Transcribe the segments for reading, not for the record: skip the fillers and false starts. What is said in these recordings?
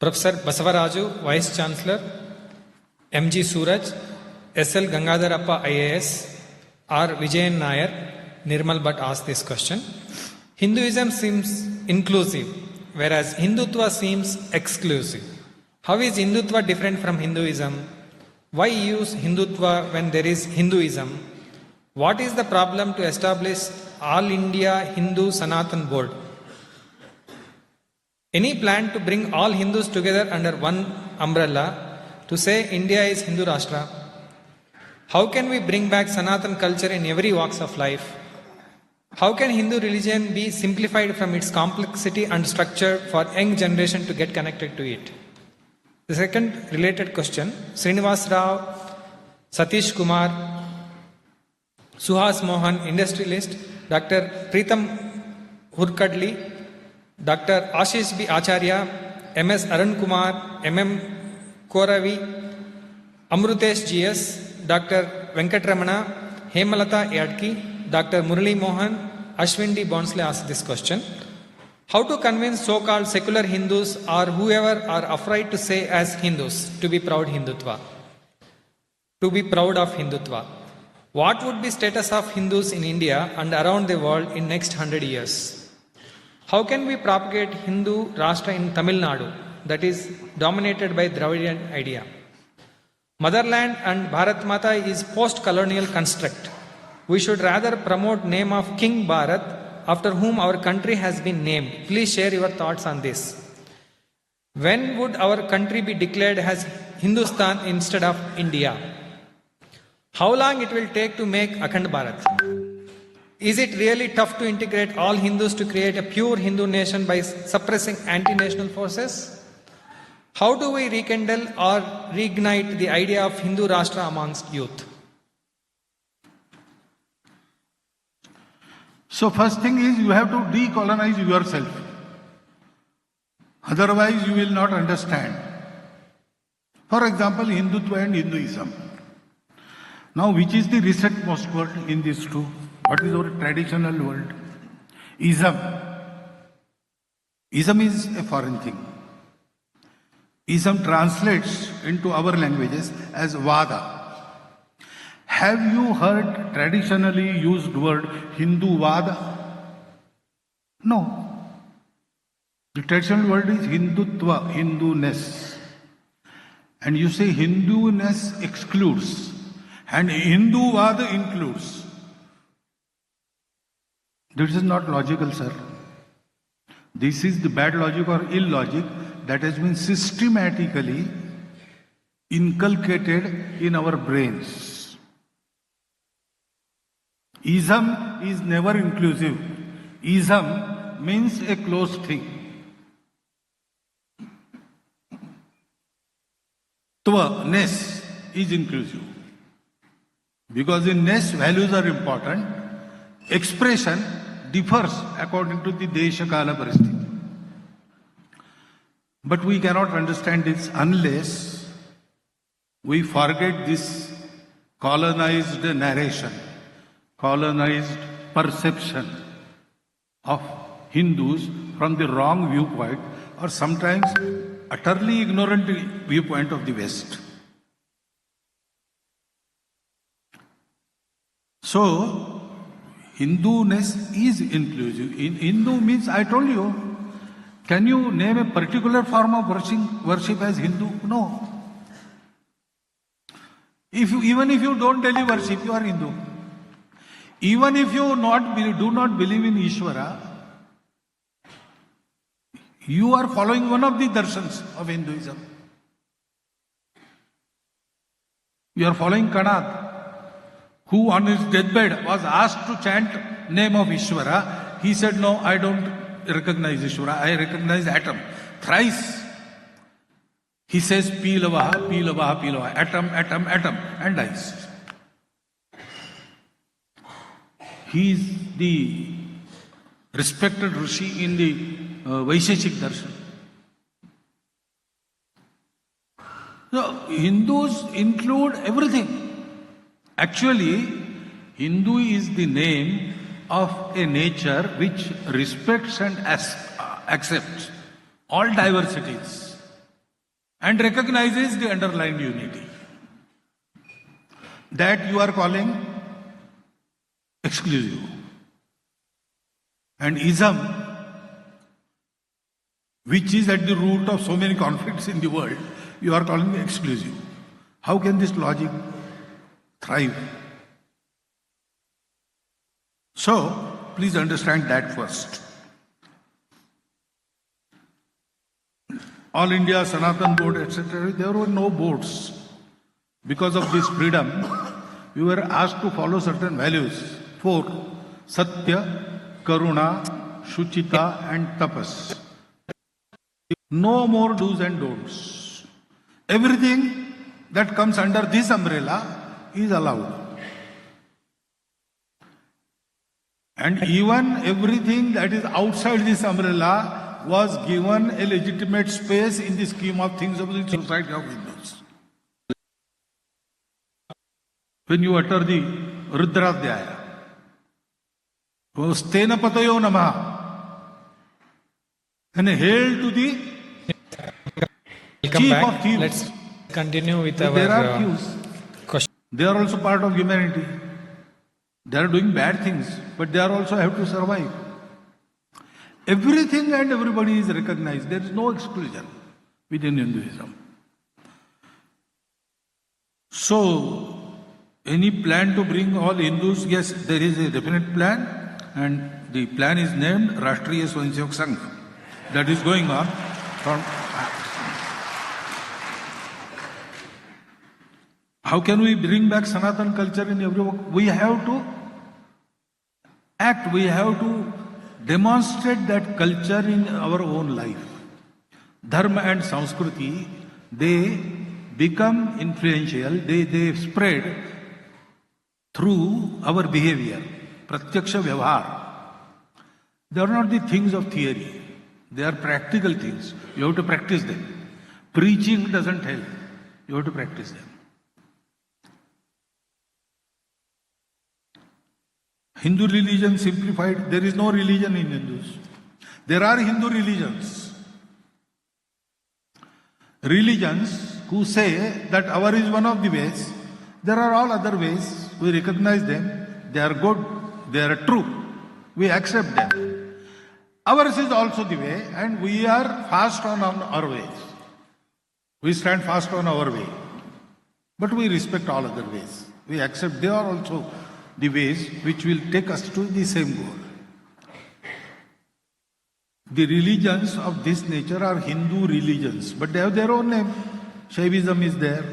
Professor Basavaraju, Vice Chancellor, M.G. Suraj, S.L. Gangadharappa IAS, R. Vijayan Nair, Nirmal Bhatt asked this question. Hinduism seems inclusive, whereas Hindutva seems exclusive. How is Hindutva different from Hinduism? Why use Hindutva when there is Hinduism? What is the problem to establish All India Hindu Sanatan Board? Any plan to bring all Hindus together under one umbrella to say India is Hindu Rashtra? How can we bring back Sanatan culture in every walks of life? How can Hindu religion be simplified from its complexity and structure for young generation to get connected to it? The second related question, Srinivas Rao, Satish Kumar, Suhas Mohan, industrialist, Dr. Preetham Hurkadli, Dr. Ashish B. Acharya, MS Arun Kumar, MM Koravi, Amrutesh GS, Dr. Venkatramana, Hemalata Yadki, Dr. Murali Mohan, Ashwin D. Bonsley asked this question. How to convince so-called secular Hindus or whoever are afraid to say as Hindus to be proud Hindutva? To be proud of Hindutva. What would be status of Hindus in India and around the world in next 100 years? How can we propagate Hindu Rashtra in Tamil Nadu that is dominated by Dravidian idea? Motherland and Bharat Mata is post-colonial construct. We should rather promote name of King Bharat after whom our country has been named. Please share your thoughts on this. When would our country be declared as Hindustan instead of India? How long it will take to make Akhand Bharat? Is it really tough to integrate all Hindus to create a pure Hindu nation by suppressing anti-national forces? How do we rekindle or reignite the idea of Hindu Rashtra amongst youth? So first thing is you have to decolonize yourself. Otherwise you will not understand. For example, Hindutva and Hinduism. Now which is the recent most word in these two? What is our traditional word? Ism. Ism is a foreign thing. Ism translates into our languages as Vada. Have you heard traditionally used word Hindu Vada? No. The traditional word is Hindutva, Hinduness. And you say Hinduness excludes and Hindu Vada includes. This is not logical, sir. This is the bad logic or illogic that has been systematically inculcated in our brains. Ism is never inclusive. Ism means a closed thing. Tva-ness is inclusive. Because in ness, values are important. Expression differs according to the Desha Kala Paristiti. But we cannot understand this unless we forget this colonized narration, colonized perception of Hindus from the wrong viewpoint or sometimes utterly ignorant viewpoint of the West. So, Hinduness is inclusive. In Hindu means, I told you, can you name a particular form of worship as Hindu? No. Even if you don't daily worship, you are Hindu. Even if you do not believe in Ishvara, you are following one of the darshans of Hinduism. You are following Kanad, who on his deathbed was asked to chant name of Ishvara. He said, no, I don't recognize Ishvara, I recognize atom. Thrice he says, Pilavaha, Pilavaha, Pilavaha, atom, atom, atom, and dies. He is the respected Rishi in the Vaisheshik Darshan. So, Hindus include everything. Actually, Hindu is the name of a nature which respects and accepts all diversities. and recognizes the underlying unity. That you are calling exclusive. And ism, which is at the root of so many conflicts in the world, you are calling exclusive. How can this logic thrive? So, please understand that first. All India, Sanatan board, etc., there were no boards. Because of this freedom, we were asked to follow certain values. 4. Satya, Karuna, Shuchita and Tapas. No more do's and don'ts. Everything that comes under this umbrella is allowed. And even everything that is outside this umbrella was given a legitimate space in the scheme of things of the society of Hindus. When you utter the Rudradhyaya, Stena Patayo Namaha, and hail to the chief of thieves. Let's continue with our there are thieves. question. They are also part of humanity. They are doing bad things, but they are also have to survive. Everything and everybody is recognized. There is no exclusion within Hinduism. So, any plan to bring all Hindus? Yes, there is a definite plan, and the plan is named Rashtriya Swayamsevak Sangh. That is going on. How can we bring back Sanatan culture in every work? We have to act, we have to demonstrate that culture in our own life. Dharma and Sanskriti, they become influential, they spread through our behavior. Pratyaksha Vyavahar. They are not the things of theory. They are practical things. You have to practice them. Preaching doesn't help. You have to practice them. Hindu religion simplified. There is no religion in Hindus. There are Hindu religions. Religions who say that our is one of the ways. There are all other ways. We recognize them. They are good. They are true. We accept them. Ours is also the way, and we are fast on our ways. We stand fast on our way. But we respect all other ways. We accept they are also the ways which will take us to the same goal. The religions of this nature are Hindu religions, but they have their own name. Shaivism is there,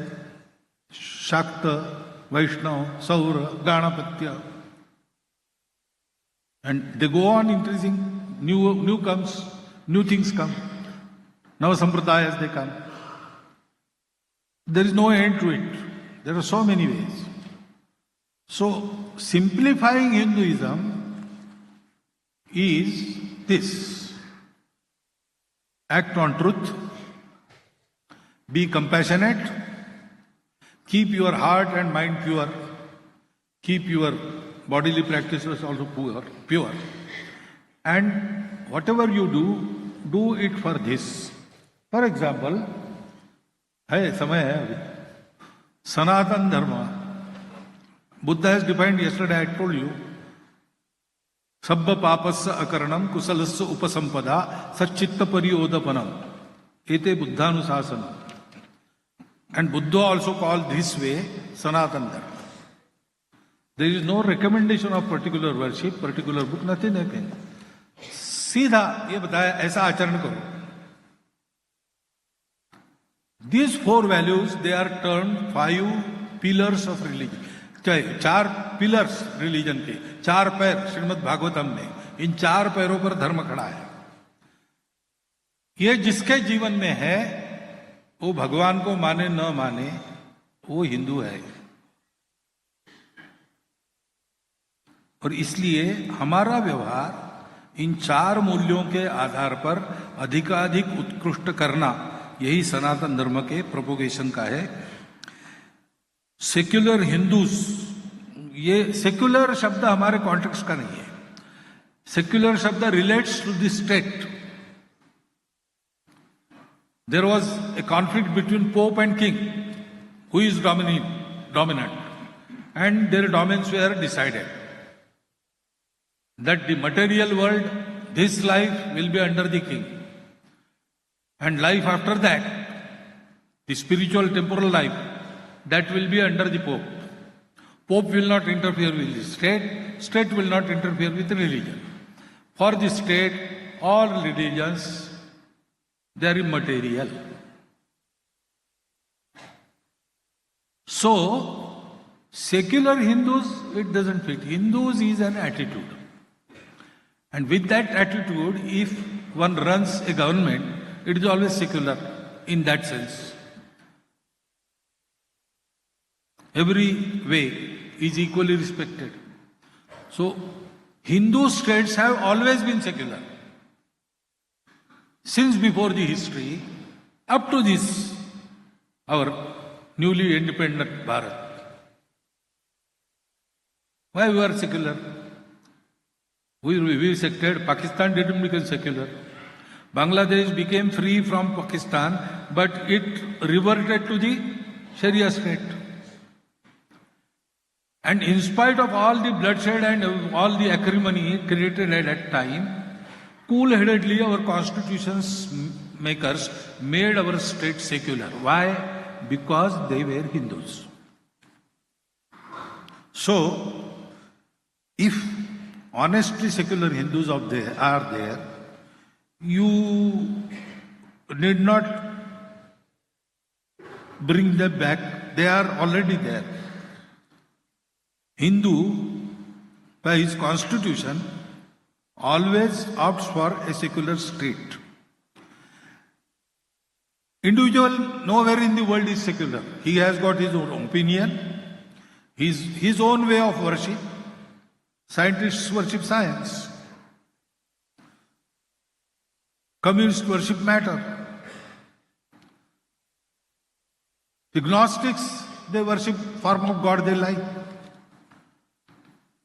Shakta, Vaishnava, Saura, Ganapatya. And they go on increasing. New things come. Now Sampradayas they come. There is no end to it. There are so many ways. So, simplifying Hinduism is this. Act on truth. Be compassionate. Keep your heart and mind pure. Keep your bodily practices also pure. And whatever you do it for this. For example, Sanatana Dharma. Buddha has defined yesterday, I told you, Sabba papasya akaranam kusalasya upasampada satchitta pariyodapanam. Ete buddhanusasanam. And Buddha also called this way Sanatana Dharma. There is no recommendation of particular worship, particular book, nothing. सीधा ये बताया ऐसा आचरण करो. These 4 values, they are termed 5 pillars of religion. 4 pillars religion के, 4 पैर श्रीमद् भागवतम में, इन 4 पैरों पर धर्म खड़ा है. ये जिसके जीवन में है, वो भगवान को माने न माने, वो हिंदू है. और इसलिए हमारा व्यवहार इन 4 मूल्यों के आधार पर अधिकाधिक उत्कृष्ट करना, यही सनातन धर्म के प्रोपोगेशन का है. सेक्युलर हिंदूज, ये सेक्युलर शब्द हमारे कॉन्टेक्स्ट का नहीं है. सेक्युलर शब्द relates to the state. there was a conflict between Pope and King, who is dominant, and their domains were decided. That the material world, this life will be under the King, and life after that, the spiritual temporal life, that will be under the Pope. Pope will not interfere with the state, state will not interfere with religion. For the state, all religions, they are immaterial. So, secular Hindus, it doesn't fit. Hindus is an attitude. And with that attitude, if one runs a government, it is always secular in that sense. Every way is equally respected. So, Hindu states have always been secular. Since before the history, up to this, our newly independent Bharat. Why we are secular? We sected. Pakistan didn't become secular. Bangladesh became free from Pakistan, but it reverted to the Sharia state. And in spite of all the bloodshed and all the acrimony created at that time, cool-headedly our constitutions makers made our state secular. Why? Because they were Hindus. So, if honestly secular Hindus are there, you need not bring them back. They are already there. Hindu, by his constitution, always opts for a secular state. Individual nowhere in the world is secular. He has got his own opinion, his own way of worship. Scientists worship science. Communists worship matter. The Gnostics, they worship form of God they like.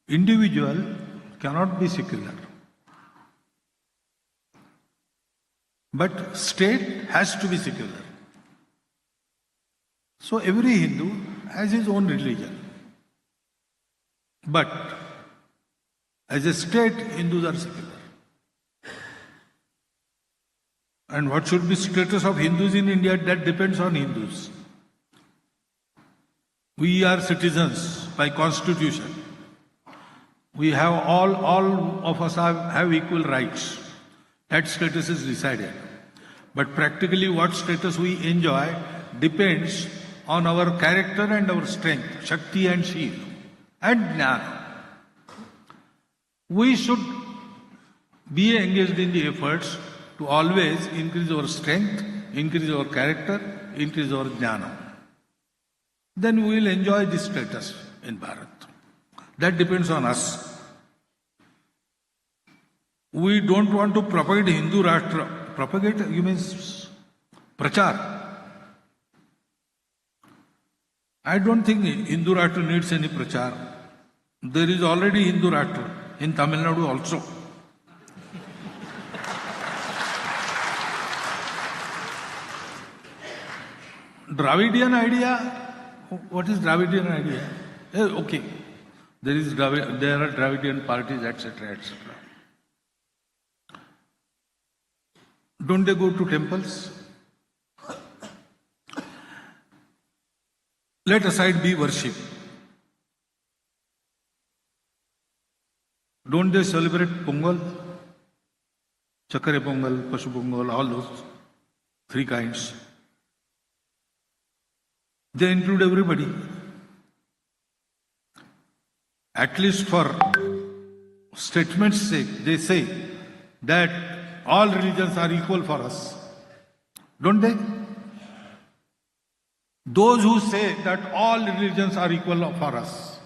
Individual cannot be secular. But state has to be secular. So every Hindu has his own religion. But as a state, Hindus are secular. And what should be status of Hindus in India, that depends on Hindus. We are citizens by constitution. We have all of us have equal rights. That status is decided. But practically what status we enjoy depends on our character and our strength, Shakti and Shiv, and Jnana. We should be engaged in the efforts to always increase our strength, increase our character, increase our Jnana. Then we will enjoy this status in Bharat. That depends on us. We don't want to propagate Hindu Rashtra. Propagate, you mean prachar. I don't think Hindu Rashtra needs any prachar. There is already Hindu Rashtra in Tamil Nadu also. Dravidian idea, what is Dravidian idea? Okay, there are Dravidian parties, etc., etc. Don't they go to temples? Let aside be worship. Don't they celebrate Pongal? Chakare Pongal, Pashu Pongal, all those three kinds. They include everybody. At least for statement's sake, they say that all religions are equal for us. Don't they? Those who say that all religions are equal for us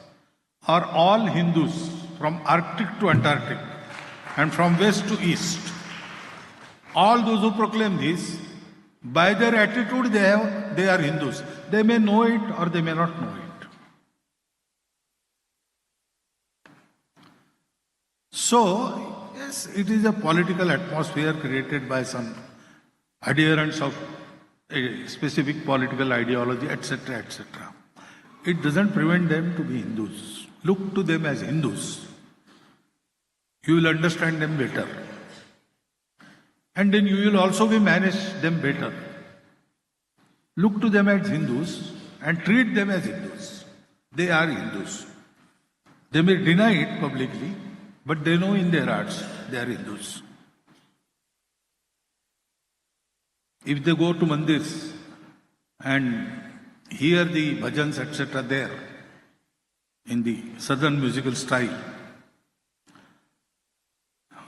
are all Hindus from Arctic to Antarctic and from west to east. All those who proclaim this, by their attitude they are Hindus. They may know it or they may not know it. So, yes, it is a political atmosphere created by some adherents of a specific political ideology, etc., etc. It doesn't prevent them to be Hindus. Look to them as Hindus. You will understand them better. And then you will also be manage them better. Look to them as Hindus and treat them as Hindus. They are Hindus. They may deny it publicly, but they know in their hearts they are Hindus. If they go to mandirs and hear the bhajans, etc., there, in the southern musical style,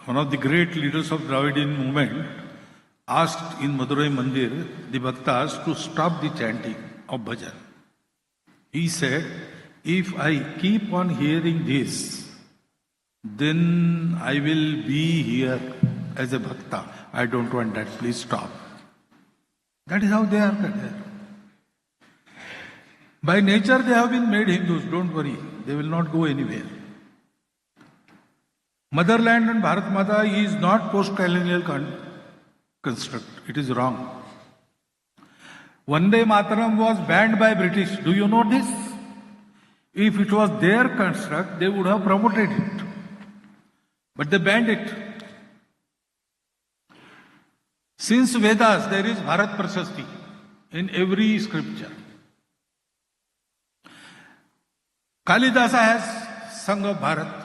one of the great leaders of Dravidian movement asked in Madurai Mandir the bhaktas to stop the chanting of bhajan. He said, if I keep on hearing this, then I will be here as a bhakta. I don't want that. Please stop. That is how they are there. By nature they have been made Hindus. Don't worry. They will not go anywhere. Motherland and Bharat Mata is not post-colonial construct. It is wrong. Vande Mataram was banned by British. Do you know this? If it was their construct, they would have promoted it. But they banned it. Since Vedas, there is Bharat Prashasti in every scripture. Kalidasa has sung of Bharat.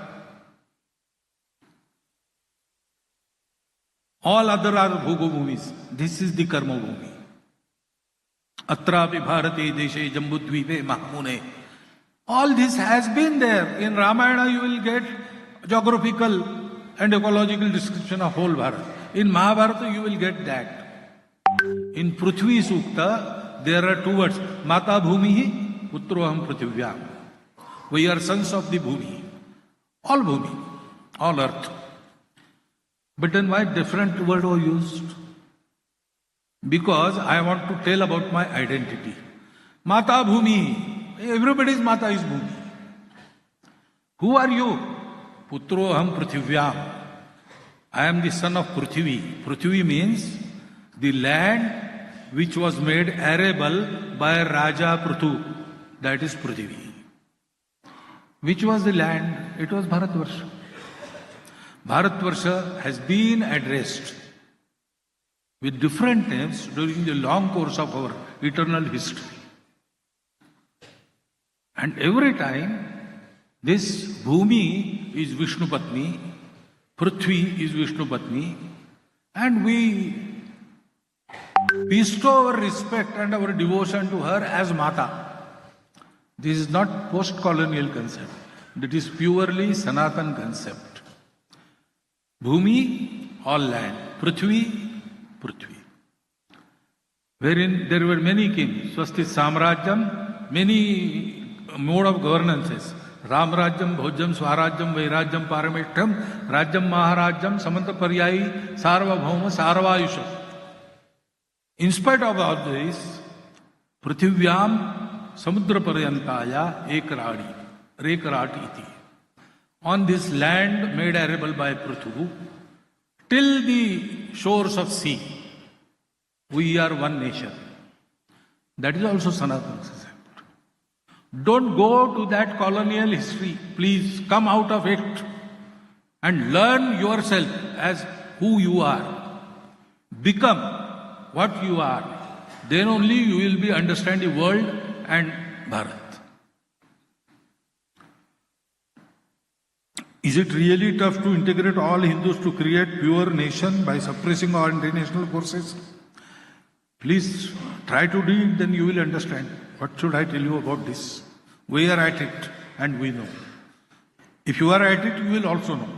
All other are Bhogo Bhumis. This is the Karma Bhumi. Atrapi Bharate Deshe Jambudvipe Mahamune. All this has been there. In Ramayana you will get geographical and ecological description of whole Bharat. In Mahabharata you will get that. In Prithvi Sukta there are two words. Mata Bhumihi, Putroham Prithvivyam. We are sons of the Bhumi. Bhumi, all earth. But then why different word was used? Because I want to tell about my identity. Mata Bhumi. Everybody's Mata is Bhumi. Who are you? Putro Aham Prithvivyam. I am the son of Prithvi. Prithvi means the land which was made arable by Raja Prithu. That is Prithvi. Which was the land? It was Bharatvarsha. Bharatvarsha has been addressed with different names during the long course of our eternal history. And every time, this Bhumi is Vishnu Patni, Prithvi is Vishnu Patni, and we bestow our respect and our devotion to her as Mata. This is not post-colonial concept. It is purely Sanatan concept. Bhumi, all land. Prithvi, Prithvi. Wherein there were many kings. Swasti Samrajyam, many mode of governances. Ramrajyam, Bhojam, Swarajyam, Vairajyam, Parameshram, Rajyam, Maharajyam, Samanta Paryayi, Sarvabhauma, Sarvayusha. In spite of all this, Prithvivyam, Samudra Paryantaya Ekradi, Rekrati iti. On this land made arable by Prithu, till the shores of sea, we are one nation. That is also Sanatan concept. Don't go to that colonial history. Please come out of it and learn yourself as who you are. Become what you are. Then only you will be understand the world and Bharat. Is it really tough to integrate all Hindus to create pure nation by suppressing all international forces? Please try to do it, then you will understand. What should I tell you about this? We are at it and we know. If you are at it, you will also know.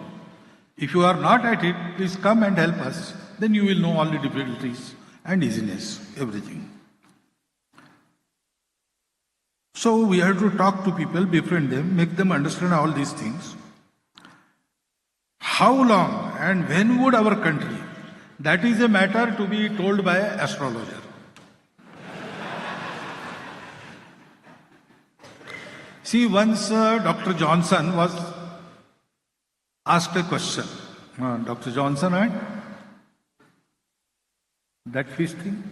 If you are not at it, please come and help us. Then you will know all the difficulties and easiness, everything. So we have to talk to people, befriend them, make them understand all these things. How long and when would our country? That is a matter to be told by an astrologer. See, once Dr. Johnson was asked a question. Dr. Johnson and that fish thing?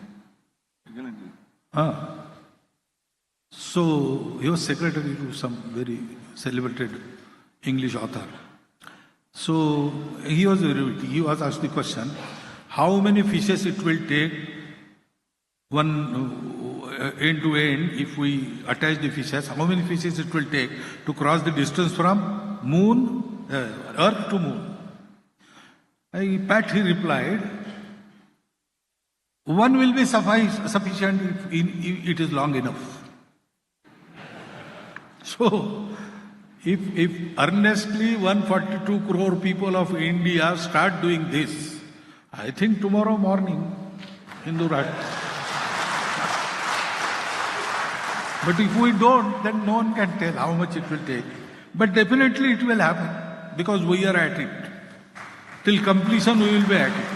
So he was secretary to some very celebrated English author. So he was asked the question, how many fishes it will take one end to end, if we attach the fishes, how many fishes it will take to cross the distance from Earth to Moon? He replied, one will be sufficient if it is long enough. So, if earnestly 142 crore people of India start doing this, I think tomorrow morning, Hindu Raj. But if we don't, then no one can tell how much it will take. But definitely it will happen, because we are at it. Till completion we will be at it.